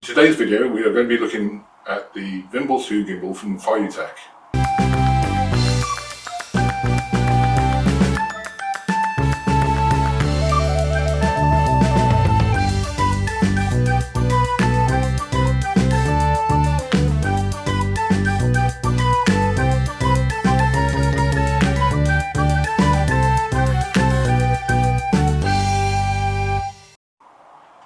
In today's video we are going to be looking at the Vimble 2 gimbal from Feiyutech.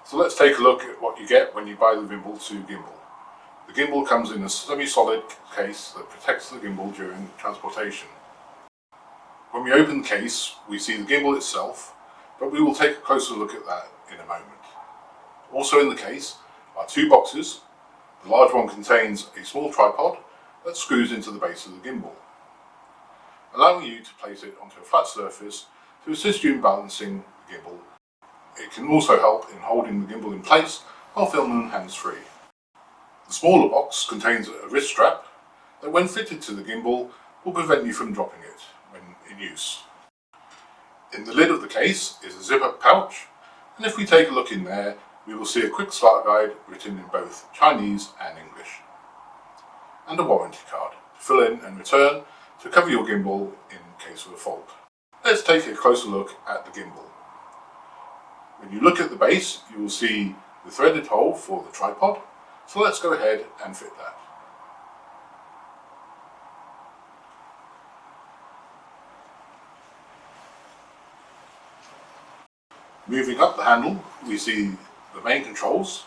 So let's take a look at what you get when you buy the Vimble 2 gimbal. The gimbal comes in a semi-solid case that protects the gimbal during transportation. When we open the case, we see the gimbal itself, but we will take a closer look at that in a moment. Also in the case are two boxes. The large one contains a small tripod that screws into the base of the gimbal, allowing you to place it onto a flat surface to assist you in balancing the gimbal. It can also help in holding the gimbal in place while filming hands-free. The smaller box contains a wrist strap that, when fitted to the gimbal, will prevent you from dropping it when in use. In the lid of the case is a zip-up pouch, and if we take a look in there, we will see a quick start guide written in both Chinese and English, and a warranty card to fill in and return to cover your gimbal in case of a fault. Let's take a closer look at the gimbal. When you look at the base, you will see the threaded hole for the tripod, so let's go ahead and fit that. Moving up the handle, we see the main controls,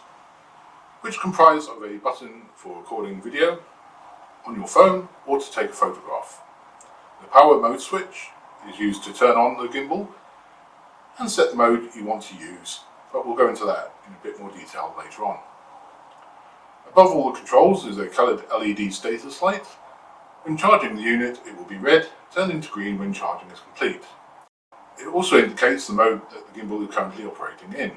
which comprise of a button for recording video on your phone or to take a photograph. The power mode switch is used to turn on the gimbal and set the mode you want to use, but we'll go into that in a bit more detail later on. Above all the controls is a coloured LED status light. When charging the unit, it will be red, turning to green when charging is complete. It also indicates the mode that the gimbal is currently operating in.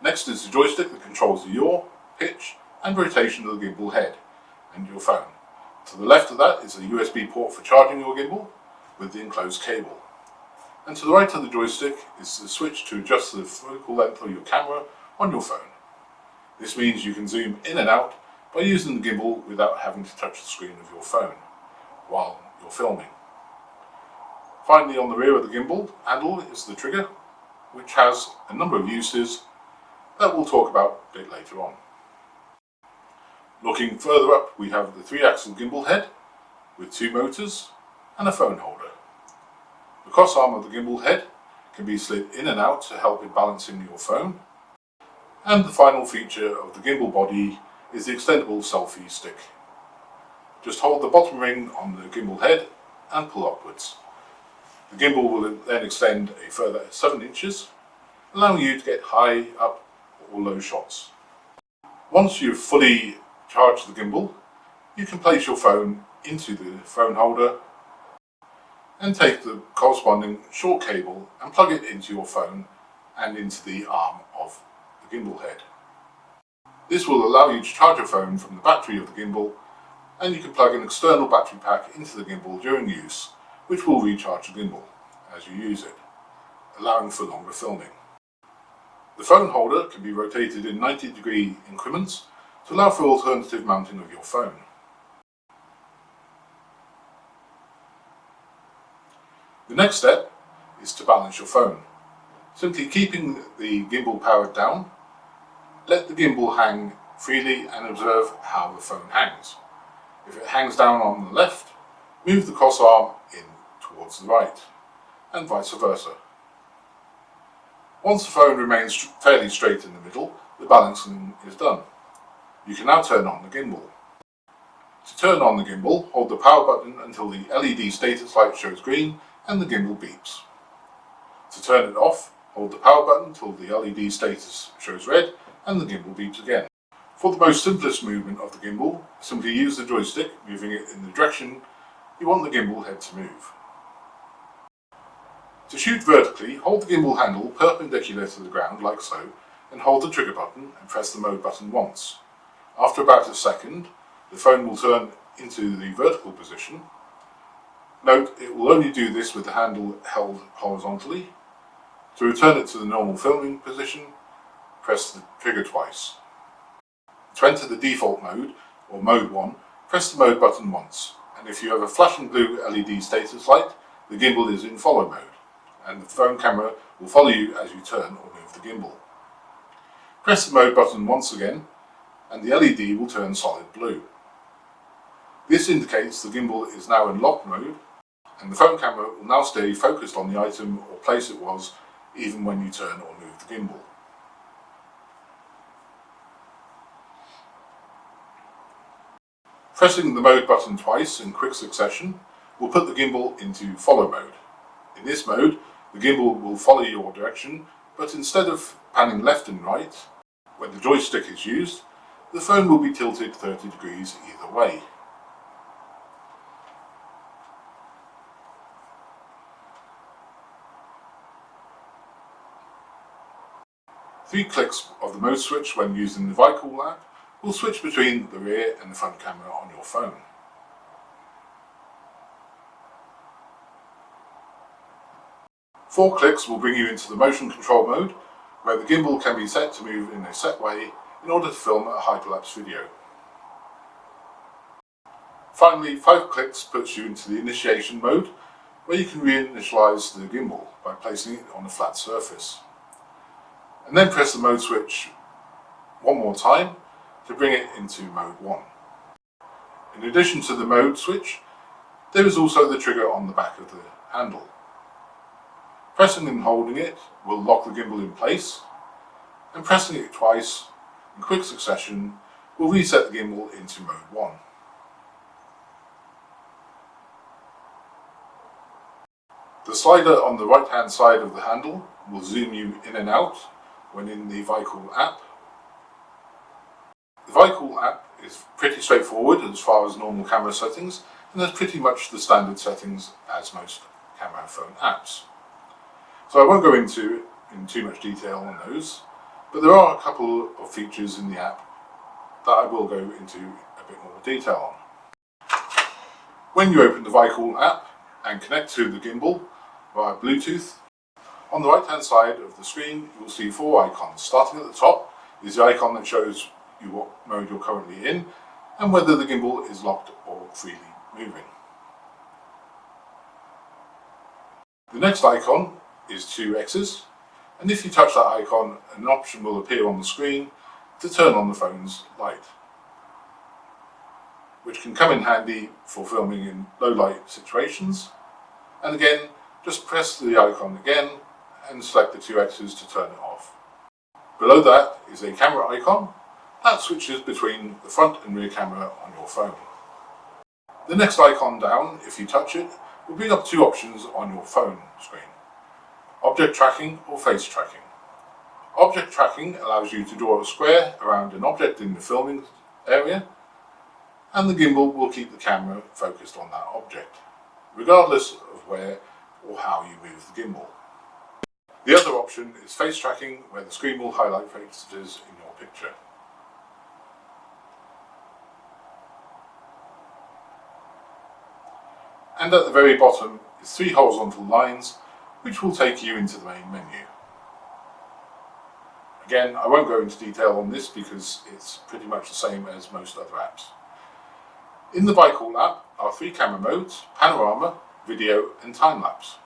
Next is the joystick that controls the yaw, pitch and rotation of the gimbal head and your phone. To the left of that is a USB port for charging your gimbal with the enclosed cable. And to the right of the joystick is the switch to adjust the focal length of your camera on your phone. This means you can zoom in and out by using the gimbal without having to touch the screen of your phone while you're filming. Finally, on the rear of the gimbal handle is the trigger, which has a number of uses that we'll talk about a bit later on. Looking further up, we have the 3-axle gimbal head with 2 motors and a phone holder. The cross arm of the gimbal head can be slid in and out to help in balancing your phone. And the final feature of the gimbal body is the extendable selfie stick. Just hold the bottom ring on the gimbal head and pull upwards. The gimbal will then extend a further 7 inches, allowing you to get high, up or low shots. Once you've fully charged the gimbal, you can place your phone into the phone holder and take the corresponding short cable and plug it into your phone and into the arm of the gimbal head. This will allow you to charge your phone from the battery of the gimbal, and you can plug an external battery pack into the gimbal during use, which will recharge the gimbal as you use it, allowing for longer filming. The phone holder can be rotated in 90-degree increments to allow for alternative mounting of your phone. The next step is to balance your phone. Simply keeping the gimbal powered down, let the gimbal hang freely and observe how the phone hangs. If it hangs down on the left, move the cross arm in towards the right, and vice versa. Once the phone remains fairly straight in the middle, the balancing is done. You can now turn on the gimbal. To turn on the gimbal, hold the power button until the LED status light shows green and the gimbal beeps. To turn it off, hold the power button until the LED status shows red and the gimbal beeps again. For the most simplest movement of the gimbal, simply use the joystick, moving it in the direction you want the gimbal head to move. To shoot vertically, hold the gimbal handle perpendicular to the ground like so, and hold the trigger button and press the mode button once. After about a second, the phone will turn into the vertical position. Note, it will only do this with the handle held horizontally. To return it to the normal filming position, press the trigger twice. To enter the default mode, or mode 1, press the mode button once, and if you have a flashing blue LED status light, the gimbal is in follow mode, and the phone camera will follow you as you turn or move the gimbal. Press the mode button once again, and the LED will turn solid blue. This indicates the gimbal is now in lock mode, and the phone camera will now stay focused on the item or place it was, even when you turn or move the gimbal. Pressing the mode button twice in quick succession will put the gimbal into follow mode. In this mode, the gimbal will follow your direction, but instead of panning left and right, when the joystick is used, the phone will be tilted 30 degrees either way. Three clicks of the mode switch when using the Feiyutech app will switch between the rear and the front camera on your phone. Four clicks will bring you into the motion control mode, where the gimbal can be set to move in a set way in order to film a hyperlapse video. Finally, 5 clicks puts you into the initiation mode, where you can reinitialize the gimbal by placing it on a flat surface. And then press the mode switch one more time to bring it into mode 1. In addition to the mode switch, there is also the trigger on the back of the handle. Pressing and holding it will lock the gimbal in place, and pressing it twice in quick succession will reset the gimbal into mode 1. The slider on the right hand side of the handle will zoom you in and out when in the Feiyutech app. The Feiyutech app is pretty straightforward as far as normal camera settings, and has pretty much the standard settings as most camera phone apps. So I won't go in too much detail on those, but there are a couple of features in the app that I will go into a bit more detail on. When you open the Feiyutech app and connect to the gimbal via Bluetooth, on the right hand side of the screen you will see 4 icons. Starting at the top is the icon that shows you what mode you're currently in and whether the gimbal is locked or freely moving. The next icon is 2 X's, and if you touch that icon, an option will appear on the screen to turn on the phone's light, which can come in handy for filming in low light situations. And again, just press the icon again and select the 2 X's to turn it off. Below that is a camera icon that switches between the front and rear camera on your phone. The next icon down, if you touch it, will bring up 2 options on your phone screen: object tracking or face tracking. Object tracking allows you to draw a square around an object in the filming area, and the gimbal will keep the camera focused on that object, regardless of where or how you move the gimbal. The other option is face tracking, where the screen will highlight faces in your picture. And at the very bottom is 3 horizontal lines, which will take you into the main menu. Again, I won't go into detail on this because it's pretty much the same as most other apps. In the Feiyutech app are 3 camera modes: panorama, video and time-lapse.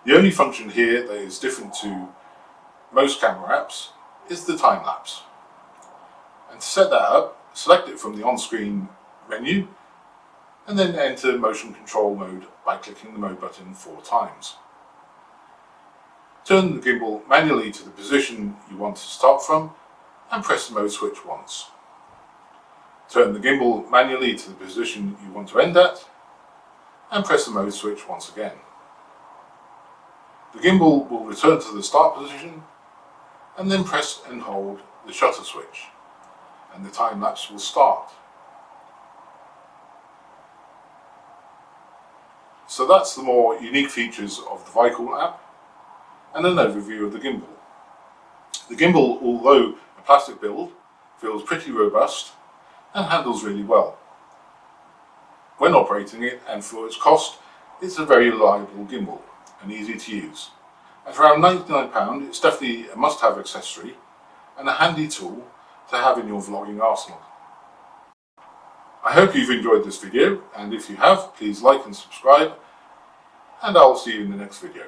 The only function here that is different to most camera apps is the time-lapse. And to set that up, select it from the on-screen menu and then enter motion control mode by clicking the mode button 4 times. Turn the gimbal manually to the position you want to start from and press the mode switch once. Turn the gimbal manually to the position you want to end at and press the mode switch once again. The gimbal will return to the start position and then press and hold the shutter switch, and the time lapse will start. So that's the more unique features of the Feiyutech app and an overview of the gimbal. The gimbal, although a plastic build, feels pretty robust and handles really well. When operating it, and for its cost, it's a very reliable gimbal and easy to use. At around £99, it's definitely a must-have accessory and a handy tool to have in your vlogging arsenal. I hope you've enjoyed this video, and if you have, please like and subscribe, and I'll see you in the next video.